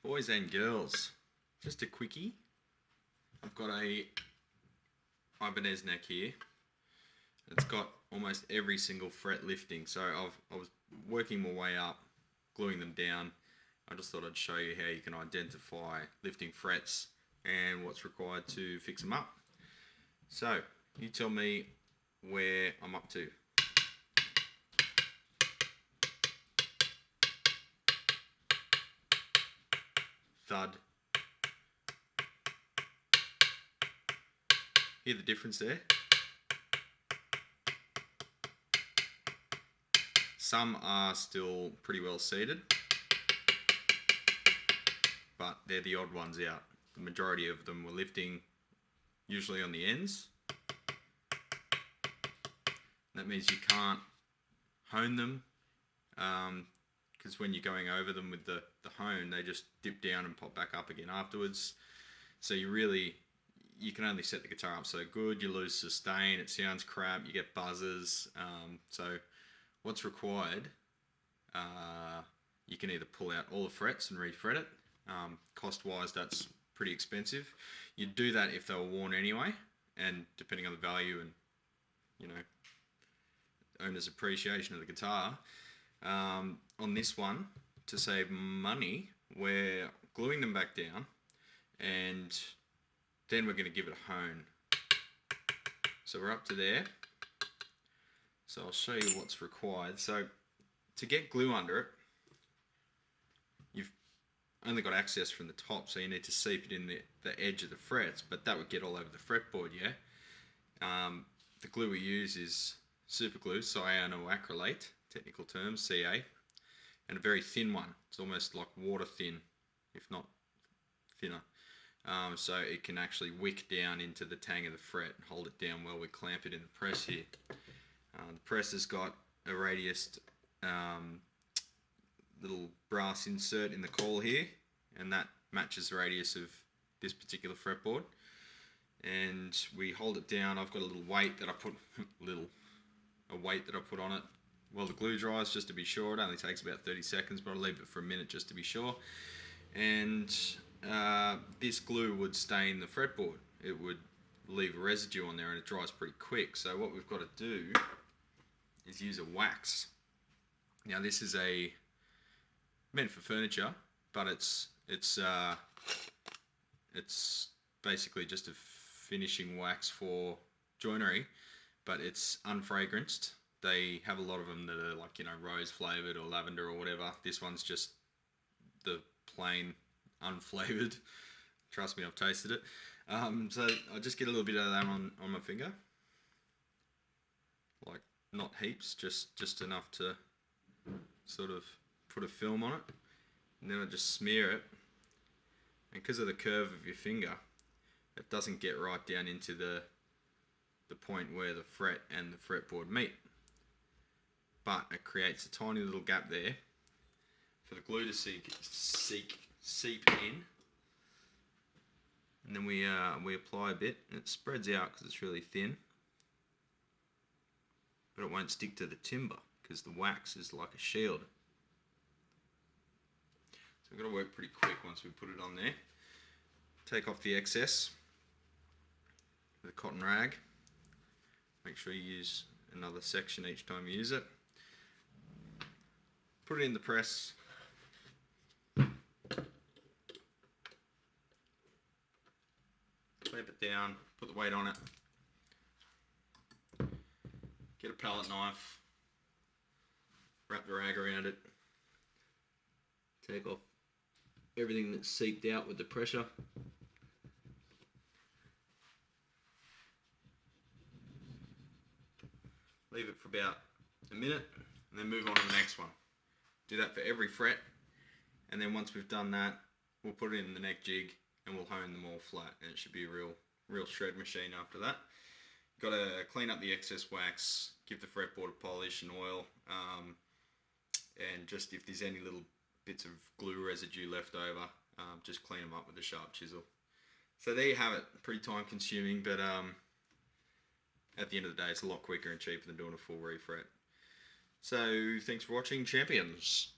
Boys and girls, just a quickie. I've got a Ibanez neck here. It's got almost every single fret lifting. So I was working my way up, gluing them down. I just thought I'd show you how you can identify lifting frets and what's required to fix them up. So you tell me where I'm up to. Thud. Hear the difference there? Some are still pretty well seated, but they're the odd ones out. The majority of them were lifting usually on the ends. That means you can't hone them, because when you're going over them with the hone, they just dip down and pop back up again afterwards. So you can only set the guitar up so good. You lose sustain, it sounds crap, you get buzzes. So what's required, you can either pull out all the frets and refret it. Cost wise, that's pretty expensive. You'd do that if they were worn anyway, and depending on the value and owner's appreciation of the guitar. On this one, to save money, we're gluing them back down, and then we're going to give it a hone. So we're up to there. So I'll show you what's required. So to get glue under it, you've only got access from the top, so you need to seep it in the edge of the frets, but that would get all over the fretboard, yeah? The glue we use is super glue, cyanoacrylate, technical term, CA, and a very thin one. It's almost like water thin, if not thinner. So it can actually wick down into the tang of the fret and hold it down while we clamp it in the press here. The press has got a radiused little brass insert in the coil here, and that matches the radius of this particular fretboard. And we hold it down. I've got a little weight that I put on it while the glue dries, just to be sure. It only takes about 30 seconds, but I'll leave it for a minute just to be sure. And this glue would stain the fretboard. It would leave a residue on there, and it dries pretty quick. So what we've got to do is use a wax. Now this is meant for furniture, but it's basically just a finishing wax for joinery, but it's unfragranced. They have a lot of them that are like, rose flavored or lavender or whatever. This one's just the plain unflavored. Trust me, I've tasted it. So I just get a little bit of that on my finger, like not heaps, just enough to sort of put a film on it, and then I just smear it. And because of the curve of your finger, it doesn't get right down into the point where the fret and the fretboard meet, but it creates a tiny little gap there for the glue to seep in. And then we apply a bit, and it spreads out because it's really thin, but it won't stick to the timber because the wax is like a shield. So we've got to work pretty quick once we put it on there. Take off the excess with a cotton rag. Make sure you use another section each time you use it. Put it in the press. Clamp it down, put the weight on it. Get a palette knife, wrap the rag around it. Take off everything that's seeped out with the pressure. Leave it for about a minute, and then move on to the next one. Do that for every fret, and then once we've done that, we'll put it in the neck jig and we'll hone them all flat, and it should be a real shred machine after that. Got to clean up the excess wax, give the fretboard a polish and oil, and just if there's any little bits of glue residue left over, just clean them up with a sharp chisel. So there you have it. Pretty time consuming, but at the end of the day, it's a lot quicker and cheaper than doing a full refret. So thanks for watching, champions.